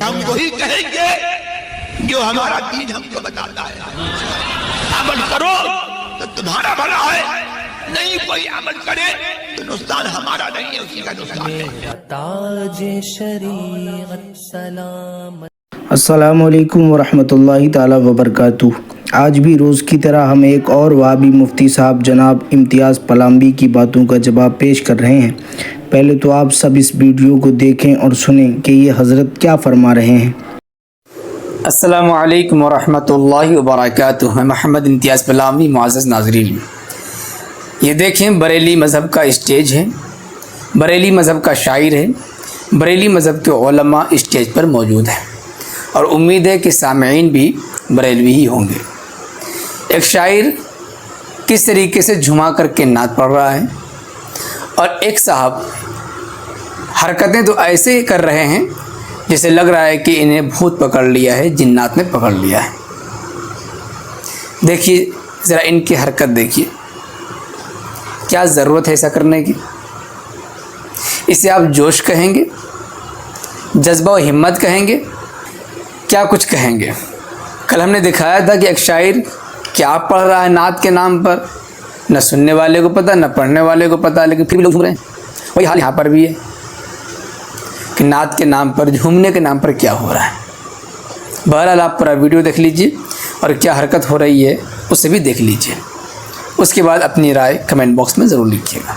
ہم وہی کہیں گے جو ہمارا دین ہم کو بتاتا ہے. عمل کرو تو تمہارا بھلا ہے, نہیں کوئی عمل کرے تو نقصان ہمارا نہیں ہے, اسی کا نقصان ہے. تاج شریعت سلام. السلام علیکم ورحمۃ اللہ تعالی وبرکاتہ. آج بھی روز کی طرح ہم ایک اور وہابی مفتی صاحب جناب امتیاز پلامبی کی باتوں کا جواب پیش کر رہے ہیں. پہلے تو آپ سب اس ویڈیو کو دیکھیں اور سنیں کہ یہ حضرت کیا فرما رہے ہیں. السلام علیکم ورحمۃ اللہ وبرکاتہ. میں محمد امتیاز پلامبی. معزز ناظرین، یہ دیکھیں بریلی مذہب کا اسٹیج ہے، بریلی مذہب کا شاعر ہے، بریلی مذہب کے علماء اسٹیج پر موجود ہیں اور امید ہے کہ سامعین بھی بریلوی ہی ہوں گے. ایک شاعر کس طریقے سے جھما کر کے نعت پڑھ رہا ہے اور ایک صاحب حرکتیں تو ایسے کر رہے ہیں جیسے لگ رہا ہے کہ انہیں بھوت پکڑ لیا ہے، جنات نے پکڑ لیا ہے. دیکھیے ذرا ان کی حرکت دیکھیے، کیا ضرورت ہے ایسا کرنے کی؟ اسے آپ جوش کہیں گے، جذبہ و ہمت کہیں گے، کیا کچھ کہیں گے؟ کل ہم نے دکھایا تھا کہ ایک شاعر کیا پڑھ رہا ہے نعت کے نام پر، نہ سننے والے کو پتہ نہ پڑھنے والے کو پتہ، لیکن پھر بھی لوگ جھوم رہے ہیں. وہی حال یہاں پر بھی ہے کہ نعت کے نام پر، جھومنے کے نام پر کیا ہو رہا ہے. بہرحال آپ پورا ویڈیو دیکھ لیجئے اور کیا حرکت ہو رہی ہے اسے بھی دیکھ لیجئے. اس کے بعد اپنی رائے کمنٹ باکس میں ضرور لکھیے گا.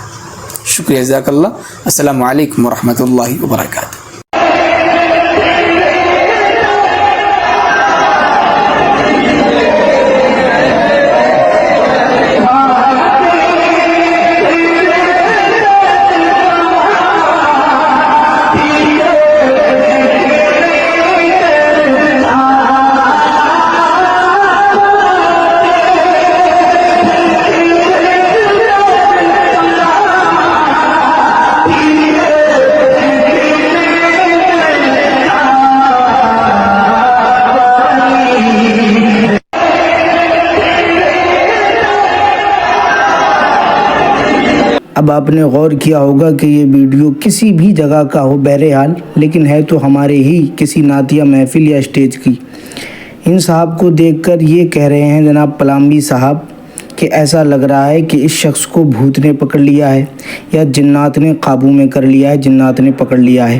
شکریہ، جزاک اللہ. السلام علیکم ورحمۃ اللہ وبرکاتہ. اب آپ نے غور کیا ہوگا کہ یہ ویڈیو کسی بھی جگہ کا ہو بہرحال، لیکن ہے تو ہمارے ہی کسی نعتیہ محفل یا اسٹیج کی. ان صاحب کو دیکھ کر یہ کہہ رہے ہیں جناب پلامبی صاحب کہ ایسا لگ رہا ہے کہ اس شخص کو بھوت نے پکڑ لیا ہے یا جنات نے قابو میں کر لیا ہے، جنات نے پکڑ لیا ہے.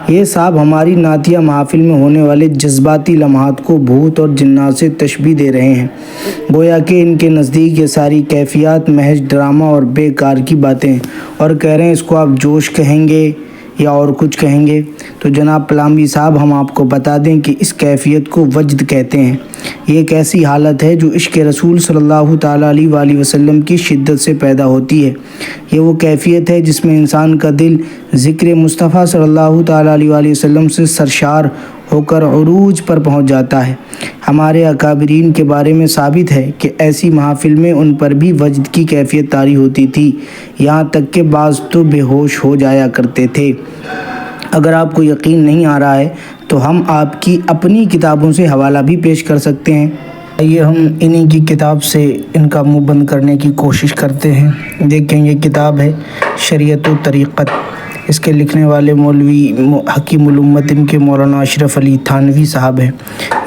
یہ صاحب ہماری نعتیہ محافل میں ہونے والے جذباتی لمحات کو بھوت اور جنات سے تشبیہ دے رہے ہیں، گویا کہ ان کے نزدیک یہ ساری کیفیات محض ڈرامہ اور بیکار کی باتیں ہیں، اور کہہ رہے ہیں اس کو آپ جوش کہیں گے یا اور کچھ کہیں گے. تو جناب پلامبی صاحب ہم آپ کو بتا دیں کہ اس کیفیت کو وجد کہتے ہیں. یہ ایک ایسی حالت ہے جو عشق رسول صلی اللہ تعالیٰ علیہ وآلہ وسلم کی شدت سے پیدا ہوتی ہے. یہ وہ کیفیت ہے جس میں انسان کا دل ذکر مصطفیٰ صلی اللہ تعالیٰ علیہ وآلہ وسلم سے سرشار ہو کر عروج پر پہنچ جاتا ہے. ہمارے اکابرین کے بارے میں ثابت ہے کہ ایسی محافل میں ان پر بھی وجد کی کیفیت طاری ہوتی تھی، یہاں تک کہ بعض تو بے ہوش ہو جایا کرتے تھے. اگر آپ کو یقین نہیں آ رہا ہے تو ہم آپ کی اپنی کتابوں سے حوالہ بھی پیش کر سکتے ہیں. یہ ہم انہی کی کتاب سے ان کا منہ بند کرنے کی کوشش کرتے ہیں. دیکھیں یہ کتاب ہے شریعت و طریقت. اس کے لکھنے والے مولوی حکیم الامت ان کے مولانا اشرف علی تھانوی صاحب ہیں.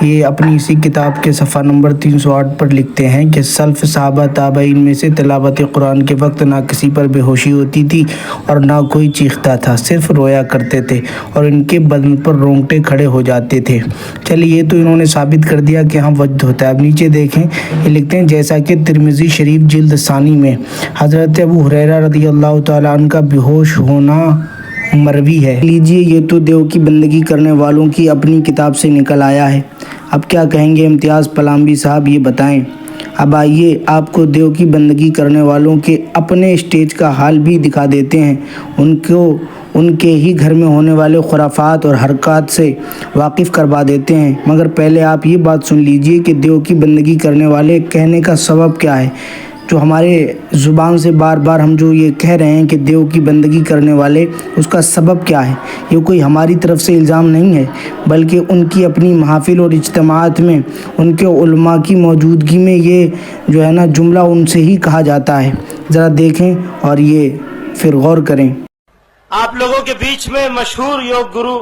یہ اپنی اسی کتاب کے صفحہ نمبر 308 پر لکھتے ہیں کہ سلف صحابہ تابعین میں سے تلاوت قرآن کے وقت نہ کسی پر بے ہوشی ہوتی تھی اور نہ کوئی چیختا تھا، صرف رویا کرتے تھے اور ان کے بدن پر رونگٹے کھڑے ہو جاتے تھے. چلیے یہ تو انہوں نے ثابت کر دیا کہ ہاں وجد ہوتا ہے. اب نیچے دیکھیں یہ لکھتے ہیں جیسا کہ ترمذی شریف جلد ثانی میں حضرت ابو ہریرہ رضی اللہ تعالیٰ عنہ کا بے ہوش ہونا مروی ہے. لیجئے یہ تو دیو کی بندگی کرنے والوں کی اپنی کتاب سے نکل آیا ہے. اب کیا کہیں گے امتیاز پلامبی صاحب، یہ بتائیں. اب آئیے آپ کو دیو کی بندگی کرنے والوں کے اپنے اسٹیج کا حال بھی دکھا دیتے ہیں. ان کے ہی گھر میں ہونے والے خرافات اور حرکات سے واقف کروا دیتے ہیں. مگر پہلے آپ یہ بات سن لیجئے کہ دیو کی بندگی کرنے والے کہنے کا سبب کیا ہے. جو ہمارے زبان سے بار بار ہم جو یہ کہہ رہے ہیں کہ دیو کی بندگی کرنے والے، اس کا سبب کیا ہے؟ یہ کوئی ہماری طرف سے الزام نہیں ہے، بلکہ ان کی اپنی محافل اور اجتماعات میں ان کے علماء کی موجودگی میں یہ جو ہے نا جملہ ان سے ہی کہا جاتا ہے. ذرا دیکھیں اور یہ پھر غور کریں. آپ لوگوں کے بیچ میں مشہور یوگ گرو